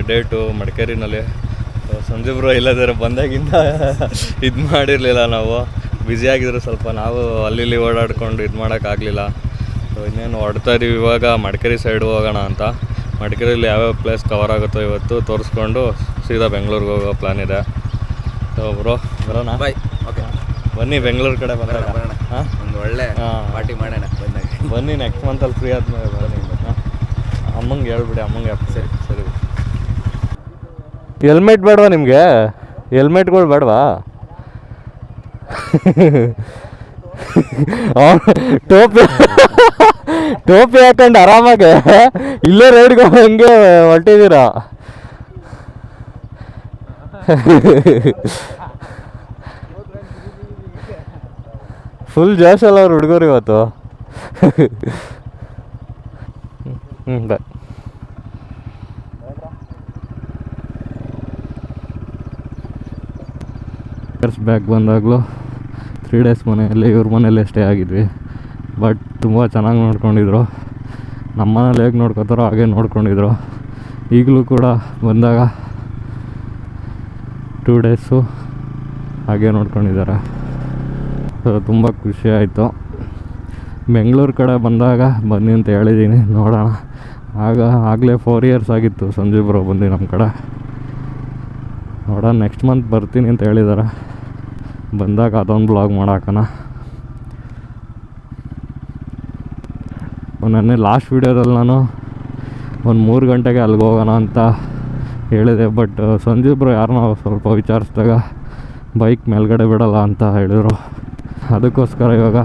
Date ಮಡಿಕೇರಿನಲ್ಲಿ. Sanjeev bro ಇಲ್ಲದ್ರೆ ಬಂದಾಗಿಂದ ಇದು ಮಾಡಿರಲಿಲ್ಲ, ನಾವು ಬ್ಯುಸಿಯಾಗಿದ್ರು ಸ್ವಲ್ಪ, ನಾವು ಅಲ್ಲಿ ಓಡಾಡ್ಕೊಂಡು ಇದು ಮಾಡೋಕ್ಕಾಗಲಿಲ್ಲ. ಸೊ ಇನ್ನೇನು ಹೊಡ್ತಾ ಇದೀವಿ ಇವಾಗ ಮಡಿಕೇರಿ ಸೈಡು ಹೋಗೋಣ ಅಂತ. ಮಡಿಕೇರಿಯಲ್ಲಿ ಯಾವ್ಯಾವ ಪ್ಲೇಸ್ ಕವರ್ ಆಗುತ್ತೋ ಇವತ್ತು ತೋರಿಸ್ಕೊಂಡು ಸೀದಾ ಬೆಂಗಳೂರಿಗೆ ಹೋಗೋ ಪ್ಲ್ಯಾನ್ ಇದೆ. ಸೊ ಬ್ರೋ ಬರೋಣ, ಬಾಯ್. ಓಕೆ, ಬನ್ನಿ ಬೆಂಗಳೂರು ಕಡೆ ಬರೋಣ. ಹಾಂ, ಒಂದು ಒಳ್ಳೆ ಪಾರ್ಟಿ ಮಾಡೋಣ ಬಂದಾಗ. ಬನ್ನಿ ನೆಕ್ಸ್ಟ್ ಮಂತಲ್ಲಿ ಫ್ರೀ ಆದ್ಮೇಲೆ ಬನ್ನಿ. ಅಮ್ಮಂಗೆ ಹೇಳ್ಬಿಡಿ, ಅಮ್ಮಂಗೆ. ಸರಿ ಸರಿ. ಹೆಲ್ಮೆಟ್ ಬೇಡವಾ ನಿಮಗೆ? ಹೆಲ್ಮೆಟ್ಗಳು ಬೇಡವಾ? ಟೋಪಿ ಹಾಕೊಂಡು ಆರಾಮಾಗೆ ಇಲ್ಲೇ ರೈಡ್ಗೆ ಹಂಗೆ ಹೊರಟಿದ್ದೀರಾ? ಫುಲ್ ಜೋಶಲ್ಲ ಅವ್ರು ಹುಡುಗರು ಇವತ್ತು. ಬಾಯ್. ಬ್ಯಾಕ್ ಬಂದಾಗಲೂ 3 days ಮನೆಯಲ್ಲಿ ಇವ್ರ ಮನೆಯಲ್ಲೇ ಸ್ಟೇ ಆಗಿದ್ವಿ. ಬಟ್ ತುಂಬ ಚೆನ್ನಾಗಿ ನೋಡ್ಕೊಂಡಿದ್ರು. ನಮ್ಮ ಮನೇಲಿ ಹೇಗೆ ನೋಡ್ಕೋತಾರೋ ಹಾಗೆ ನೋಡ್ಕೊಂಡಿದ್ರು. ಈಗಲೂ ಕೂಡ ಬಂದಾಗ 2 days ಹಾಗೆ ನೋಡ್ಕೊಂಡಿದ್ದಾರೆ. ಸೊ ತುಂಬ ಖುಷಿ ಆಯಿತು. ಬೆಂಗಳೂರು ಕಡೆ ಬಂದಾಗ ಬನ್ನಿ ಅಂತ ಹೇಳಿದ್ದೀನಿ, ನೋಡೋಣ. ಆಗಲೇ 4 years ಆಗಿತ್ತು ಸಂಜೀವ್ ಬ್ರೋ ಬಂದು ನಮ್ಮ ಕಡೆ. ನೋಡೋಣ, ನೆಕ್ಸ್ಟ್ ಮಂತ್ ಬರ್ತೀನಿ ಅಂತ ಹೇಳಿದ್ದಾರೆ. ಬಂದಾಗ ಅದೊಂದು ಬ್ಲಾಗ್ ಮಾಡಾಕಣ. ನೆನ್ನೆ ಲಾಸ್ಟ್ ವೀಡಿಯೋದಲ್ಲಿ ನಾನು ಒಂದು 3 ಗಂಟೆಗೆ ಅಲ್ಲಿಗೆ ಹೋಗೋಣ ಅಂತ ಹೇಳಿದೆ. ಬಟ್ ಸಂಜೀವ್ ಬ್ರೋ ಯಾರನ್ನೋ ಸ್ವಲ್ಪ ವಿಚಾರಿಸಿದಾಗ ಬೈಕ್ ಮೇಲ್ಗಡೆ ಬಿಡೋಲ್ಲ ಅಂತ ಹೇಳಿದರು. ಅದಕ್ಕೋಸ್ಕರ ಇವಾಗ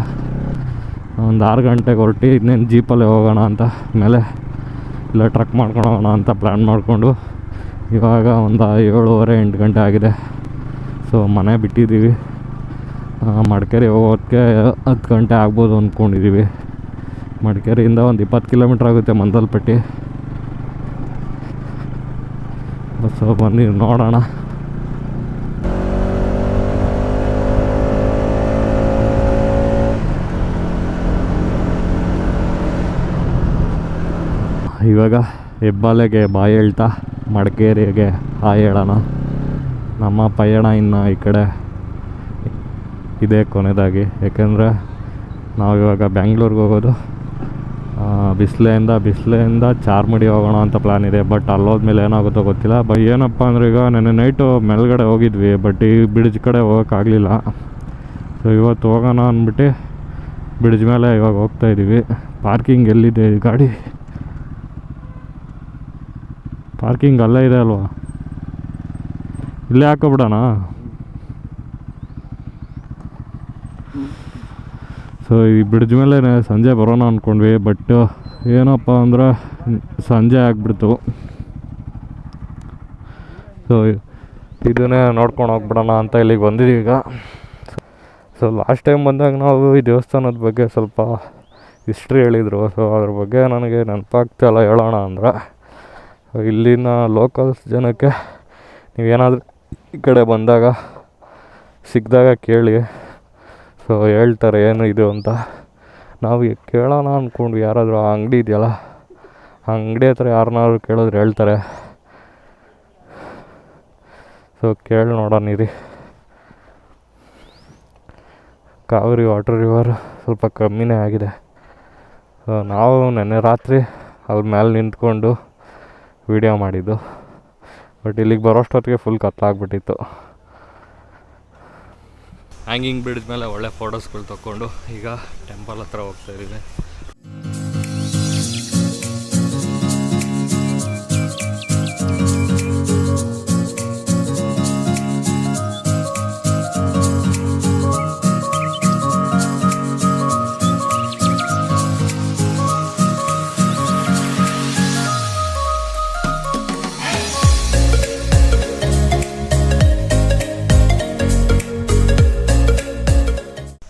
ಒಂದು 6 ಗಂಟೆಗೆ ಹೊರಟಿ ಇನ್ನೇನು ಜೀಪಲ್ಲೇ ಹೋಗೋಣ ಅಂತ, ಮೇಲೆ ಇಲ್ಲ ಟ್ರಕ್ ಮಾಡ್ಕೊಂಡು ಹೋಗೋಣ ಅಂತ ಪ್ಲ್ಯಾನ್ ಮಾಡಿಕೊಂಡು ಇವಾಗ ಒಂದು 7:30-8 ಗಂಟೆ ಆಗಿದೆ. ಸೊ ಮನೆ ಬಿಟ್ಟಿದ್ದೀವಿ. ಮಡಿಕೇರಿ ಹೋಗೋದಕ್ಕೆ 10 ಗಂಟೆ ಆಗ್ಬೋದು ಅಂದ್ಕೊಂಡಿದ್ದೀವಿ. ಮಡಿಕೇರಿಯಿಂದ ಒಂದು 20 ಕಿಲೋಮೀಟ್ರ್ ಆಗುತ್ತೆ ಮಂದಲ್ಪಟ್ಟಿ. ಸೊ ಬನ್ನಿ ನೋಡೋಣ. ಇವಾಗ ಹೆಬ್ಬಾಲೆಗೆ ಬಾಯಿ ಹೇಳ್ತಾ ಮಡಿಕೇರಿಗೆ ಹಾಯ್ ಹೇಳೋಣ. ನಮ್ಮ ಪಯಣ ಇನ್ನು ಈ ಕಡೆ ಇದೆ ಕೊನೆಯದಾಗಿ. ಯಾಕೆಂದರೆ ನಾವಿವಾಗ ಬೆಂಗಳೂರಿಗೆ ಹೋಗೋದು. ಬಿಸ್ಲೆಯಿಂದ ಚಾರ್ಮಡಿ ಹೋಗೋಣ ಅಂತ ಪ್ಲ್ಯಾನ್ ಇದೆ. ಬಟ್ ಅಲ್ಲೋದ್ಮೇಲೆ ಏನಾಗುತ್ತೋ ಗೊತ್ತಿಲ್ಲ. ಬಟ್ ಏನಪ್ಪ ಅಂದರೆ ಈಗ ನೆನ್ನೆ ನೈಟು ಮೇಲ್ಗಡೆ ಹೋಗಿದ್ವಿ, ಬಟ್ ಈ ಬ್ರಿಡ್ಜ್ ಕಡೆ ಹೋಗೋಕ್ಕಾಗಲಿಲ್ಲ. ಸೊ ಇವತ್ತು ಹೋಗೋಣ ಅಂದ್ಬಿಟ್ಟು ಬ್ರಿಡ್ಜ್ ಮೇಲೆ ಇವಾಗ ಹೋಗ್ತಾಯಿದ್ದೀವಿ. ಪಾರ್ಕಿಂಗ್ ಎಲ್ಲಿದೆ ಗಾಡಿ? ಪಾರ್ಕಿಂಗ್ ಅಲ್ಲೇ ಇದೆ ಅಲ್ವಾ? ಇಲ್ಲೇ ಹಾಕೋಬಿಡೋಣ. ಸೊ ಈ ಬ್ರಿಡ್ಜ್ ಮೇಲೆ ಸಂಜೆ ಬರೋಣ ಅಂದ್ಕೊಂಡ್ವಿ. ಬಟ್ ಏನಪ್ಪ ಅಂದರೆ ಸಂಜೆ ಆಗಿಬಿಡ್ತು. ಸೊ ಇದನ್ನೇ ನೋಡ್ಕೊಂಡು ಹೋಗ್ಬಿಡೋಣ ಅಂತ ಇಲ್ಲಿಗೆ ಬಂದಿದ್ದೀವಿ ಈಗ. ಸೊ ಲಾಸ್ಟ್ ಟೈಮ್ ಬಂದಾಗ ನಾವು ಈ ದೇವಸ್ಥಾನದ ಬಗ್ಗೆ ಸ್ವಲ್ಪ ಹಿಸ್ಟ್ರಿ ಹೇಳಿದರು. ಸೊ ಅದ್ರ ಬಗ್ಗೆ ನನಗೆ ನೆನಪಾಗ್ತಾಯಿಲ್ಲ ಹೇಳೋಣ ಅಂದರೆ. ಇಲ್ಲಿನ ಲೋಕಲ್ಸ್ ಜನಕ್ಕೆ ನೀವೇನಾದರೂ ಈ ಕಡೆ ಬಂದಾಗ ಸಿಕ್ಕಿದಾಗ ಕೇಳಿ. ಸೊ ಹೇಳ್ತಾರೆ ಏನು ಇದು ಅಂತ. ನಾವು ಕೇಳೋಣ ಅಂದ್ಕೊಂಡ್ವಿ. ಯಾರಾದರೂ ಆ ಅಂಗಡಿ ಇದೆಯಲ್ಲ, ಆ ಅಂಗಡಿ ಹತ್ರ ಯಾರನ್ನಾದ್ರು ಕೇಳಿದ್ರೆ ಹೇಳ್ತಾರೆ. ಸೊ ಕೇಳಿ ನೋಡೋಣ ಇರಿ. ಕಾವೇರಿ ವಾಟರ್ ರಿವರ್ ಸ್ವಲ್ಪ ಕಮ್ಮಿನೇ ಆಗಿದೆ. ಸೊ ನಾವು ನೆನ್ನೆ ರಾತ್ರಿ ಅವ್ರ ಮೇಲೆ ನಿಂತ್ಕೊಂಡು ವೀಡಿಯೋ ಮಾಡಿದ್ದು. ಬಟ್ ಇಲ್ಲಿಗೆ ಬರೋಷ್ಟೊತ್ತಿಗೆ ಫುಲ್ ಕತ್ಲಾಗ್ಬಿಟ್ಟಿತ್ತು. ಹ್ಯಾಂಗಿಂಗ್ ಬ್ರಿಡ್ಜ್ ಮೇಲೆ ಒಳ್ಳೆ ಫೋಟೋಸ್ಗಳು ತೊಗೊಂಡು ಈಗ ಟೆಂಪಲ್ ಹತ್ರ ಹೋಗ್ತಾಯಿದ್ದೀವಿ.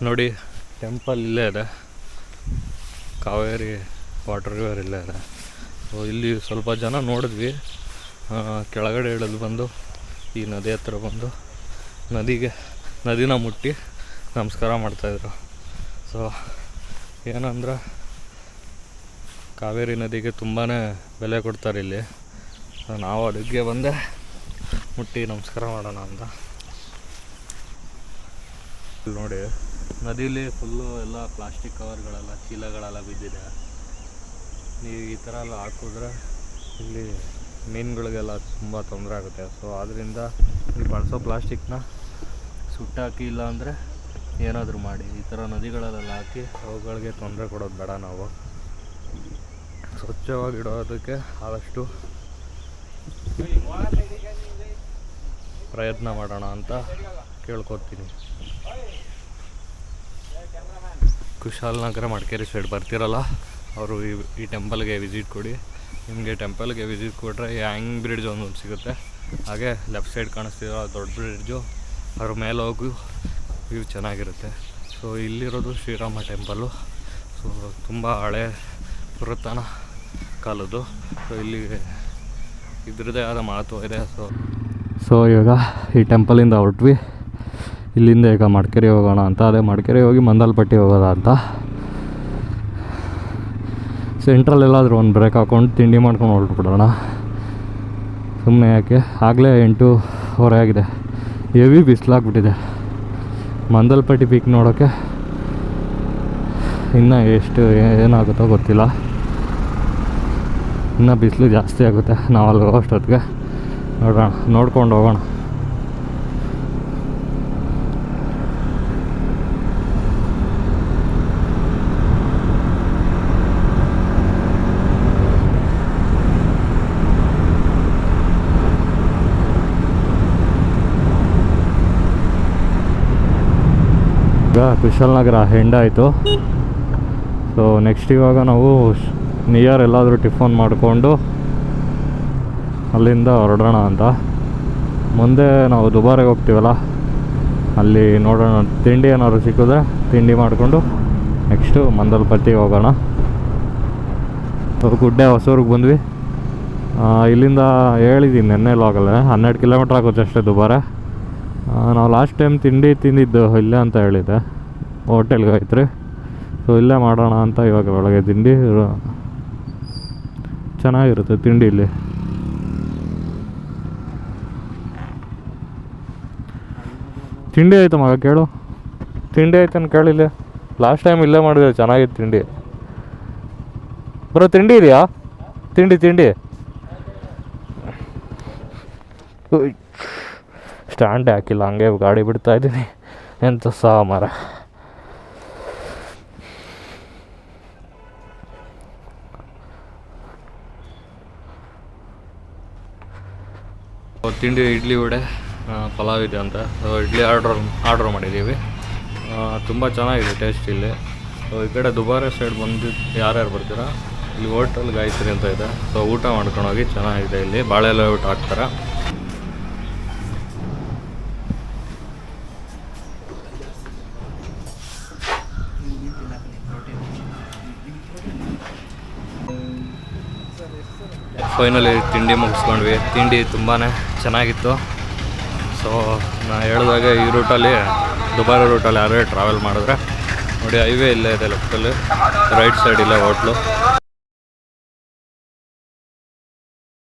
ನೋಡಿ, ಟೆಂಪಲ್ ಇಲ್ಲೇ ಇದೆ. ಕಾವೇರಿ ವಾಟರ್ ರಿವರ್ ಇಲ್ಲೇ ಇದೆ. ಸೊ ಇಲ್ಲಿ ಸ್ವಲ್ಪ ಜನ ನೋಡಿದ್ವಿ. ಕೆಳಗಡೆ ಇಳಿದು ಬಂದು ಈ ನದಿ ಹತ್ರ ಬಂದು ನದಿನ ಮುಟ್ಟಿ ನಮಸ್ಕಾರ ಮಾಡ್ತಾಯಿದ್ರು. ಸೊ ಏನಂದ್ರೆ ಕಾವೇರಿ ನದಿಗೆ ತುಂಬಾ ಬೆಲೆ ಕೊಡ್ತಾರೆ ಇಲ್ಲಿ. ಸೊ ನಾವು ಅದಕ್ಕೆ ಬಂದೆ ಮುಟ್ಟಿ ನಮಸ್ಕಾರ ಮಾಡೋಣ ಅಂತ. ಇಲ್ಲಿ ನೋಡಿ ನದಿಲಿ ಫುಲ್ಲು ಎಲ್ಲ ಪ್ಲಾಸ್ಟಿಕ್ ಕವರ್ಗಳೆಲ್ಲ ಚೀಲಗಳೆಲ್ಲ ಬಿದ್ದಿದೆ. ನೀವು ಈ ಥರ ಎಲ್ಲ ಹಾಕಿದ್ರೆ ಇಲ್ಲಿ ಮೀನುಗಳಿಗೆಲ್ಲ ತುಂಬ ತೊಂದರೆ ಆಗುತ್ತೆ. ಸೊ ಆದ್ದರಿಂದ ಈ ಬಳಸೋ ಪ್ಲಾಸ್ಟಿಕ್ನ ಸುಟ್ಟಾಕಿ, ಇಲ್ಲ ಅಂದರೆ ಏನಾದರೂ ಮಾಡಿ ಈ ಥರ ನದಿಗಳಲ್ಲೆಲ್ಲ ಹಾಕಿ ಅವುಗಳಿಗೆ ತೊಂದರೆ ಕೊಡೋದು ಬೇಡ. ನಾವು ಸ್ವಚ್ಛವಾಗಿಡೋದಕ್ಕೆ ಆದಷ್ಟು ಪ್ರಯತ್ನ ಮಾಡೋಣ ಅಂತ ಕೇಳ್ಕೊತೀನಿ. ಕುಶಾಲನಗರ ಮಡಿಕೇರಿ ಸೈಡ್ ಬರ್ತಿರಲ್ಲ ಅವರು ಈ ಟೆಂಪಲ್ಗೆ ವಿಸಿಟ್ ಕೊಡಿ. ನಿಮಗೆ ಟೆಂಪಲ್ಗೆ ವಿಸಿಟ್ ಕೊಟ್ಟರೆ ಹ್ಯಾಂಗ್ ಬ್ರಿಡ್ಜ್ ಒಂದು ಸಿಗುತ್ತೆ. ಹಾಗೆ ಲೆಫ್ಟ್ ಸೈಡ್ ಕಾಣಿಸ್ತಿರೋ ದೊಡ್ಡ ಬ್ರಿಡ್ಜು, ಅದ್ರ ಮೇಲೆ ಹೋಗಿ ವ್ಯೂ ಚೆನ್ನಾಗಿರುತ್ತೆ. ಸೊ ಇಲ್ಲಿರೋದು ಶ್ರೀರಾಮ ಟೆಂಪಲ್ಲು. ಸೊ ತುಂಬ ಹಳೆ ಪುರಾತನ ಕಾಲದ್ದು. ಸೊ ಇಲ್ಲಿ ಇದ್ರದ್ದೇ ಆದ ಮಹತ್ವ ಇದೆ. ಸೊ ಇವಾಗ ಈ ಟೆಂಪಲಿಂದ ಹೊರಟ್ವಿ. ಇಲ್ಲಿಂದ ಈಗ ಮಡಿಕೇರಿ ಹೋಗೋಣ ಅಂತ. ಅದೇ ಮಡಿಕೇರಿ ಹೋಗಿ ಮಂದಲ್ಪಟ್ಟಿ ಹೋಗೋದ ಅಂತ. ಸೆಂಟ್ರಲ್ ಎಲ್ಲಾದರೂ ಒಂದು ಬ್ರೇಕ್ ಹಾಕ್ಕೊಂಡು ತಿಂಡಿ ಮಾಡ್ಕೊಂಡು ಹೊರಟ್ಬಿಡೋಣ. ಸುಮ್ಮನೆ ಯಾಕೆ, ಆಗಲೇ 8:30 ಆಗಿದೆ. ಹೆವಿ ಬಿಸಿಲಾಗ್ಬಿಟ್ಟಿದೆ. ಮಂದಲ್ಪಟ್ಟಿ ಪೀಕ್ ನೋಡೋಕ್ಕೆ ಇನ್ನೂ ಎಷ್ಟು ಏನಾಗುತ್ತೋ ಗೊತ್ತಿಲ್ಲ. ಇನ್ನೂ ಬಿಸಿಲು ಜಾಸ್ತಿ ಆಗುತ್ತೆ. ನಾವು ಅಲ್ಲಿ ಹೋಗೋಷ್ಟೊತ್ತಿಗೆ ನೋಡೋಣ, ನೋಡ್ಕೊಂಡು ಹೋಗೋಣ. ಈಗ ಕುಶಾಲನಗರ ಎಂಡ್ ಆಯಿತು. ಸೊ ನೆಕ್ಸ್ಟ್ ಇವಾಗ ನಾವು ನಿಯರ್ ಎಲ್ಲಾದರೂ ಟಿಫನ್ ಮಾಡಿಕೊಂಡು ಅಲ್ಲಿಂದ ಹೊರಡೋಣ ಅಂತ. ಮುಂದೆ ನಾವು ದುಬಾರೆಗೆ ಹೋಗ್ತೀವಲ್ಲ, ಅಲ್ಲಿ ನೋಡೋಣ ತಿಂಡಿ ಏನಾದ್ರು ಸಿಕ್ಕಿದ್ರೆ ತಿಂಡಿ ಮಾಡಿಕೊಂಡು ನೆಕ್ಸ್ಟು ಮಂದಲ್ಪಟ್ಟಿಗೆ ಹೋಗೋಣ. ಗುಡ್ಡೆ ಹೊಸೂರಿಗೆ ಬಂದ್ವಿ. ಇಲ್ಲಿಂದ ಹೇಳಿದ್ದೀನಿ ನೆನ್ನೆ ಲಾಗಲ್ಲೇ 12 ಕಿಲೋಮೀಟ್ರ್ ಆಗುತ್ತೆ ಅಷ್ಟೇ ದುಬಾರೆ. ನಾವು ಲಾಸ್ಟ್ ಟೈಮ್ ತಿಂಡಿ ತಿಂದಿದ್ದು ಇಲ್ಲೇ ಅಂತ ಹೇಳಿದ್ದೆ, ಹೋಟೆಲ್ಗೆ ಆಯ್ತು. ಸೊ ಇಲ್ಲೇ ಮಾಡೋಣ ಅಂತ ಇವಾಗ ಬೆಳಗ್ಗೆ ತಿಂಡಿ ಚೆನ್ನಾಗಿರುತ್ತೆ ತಿಂಡಿ ಇಲ್ಲಿ. ತಿಂಡಿ ಆಯ್ತು ಮಗ, ಕೇಳು ತಿಂಡಿ ಆಯ್ತಾನು ಕೇಳಿಲ್ಲ. ಲಾಸ್ಟ್ ಟೈಮ್ ಇಲ್ಲೇ ಮಾಡಿದೆ, ಚೆನ್ನಾಗಿತ್ತು ತಿಂಡಿ. ಬರೋ ತಿಂಡಿ ಇದೆಯಾ? ತಿಂಡಿ ಸ್ಟ್ಯಾಂಡೇ ಹಾಕಿಲ್ಲ, ಹಂಗೆ ಗಾಡಿ ಬಿಡ್ತಾ ಇದ್ದೀನಿ. ಎಂತ ಮರ. ತಿಂಡಿ ಇಡ್ಲಿ ವಡೆ ಪಲಾವ್ ಇದೆ ಅಂತ. ಸೊ ಇಡ್ಲಿ ಆರ್ಡ್ರ್ ಮಾಡಿದ್ದೀವಿ. ತುಂಬ ಚೆನ್ನಾಗಿದೆ ಟೇಸ್ಟ್ ಇಲ್ಲಿ. ಸೊ ಈ ಕಡೆ ದುಬಾರೆ ಸೈಡ್ ಬಂದು ಯಾರ್ಯಾರು ಬರ್ತೀರಾ, ಇಲ್ಲಿ ಹೋಟೆಲ್ ಗಾಯತ್ರಿ ಅಂತ ಇದೆ. ಸೊ ಊಟ ಮಾಡ್ಕೊಂಡೋಗಿ, ಚೆನ್ನಾಗಿದೆ. ಇಲ್ಲಿ ಬಾಳೆಲೆ ಊಟ ಹಾಕ್ತಾರೆ. ಫೈನಲಿ ತಿಂಡಿ ಮುಗಿಸ್ಕೊಂಡ್ವಿ. ತಿಂಡಿ ತುಂಬಾ ಚೆನ್ನಾಗಿತ್ತು. ಸೊ ನಾನು ಹೇಳಿದಾಗ ಈ ರೂಟಲ್ಲಿ, ದುಬಾರಿ ರೂಟಲ್ಲಿ ಯಾರೇ ಟ್ರಾವೆಲ್ ಮಾಡಿದ್ರೆ ನೋಡಿ, ಹೈವೇ ಇಲ್ಲೇ ಇದೆ ಲೆಫ್ಟಲ್ಲಿ, ರೈಟ್ ಸೈಡ್ ಇಲ್ಲೇ ಹೋಟ್ಲು.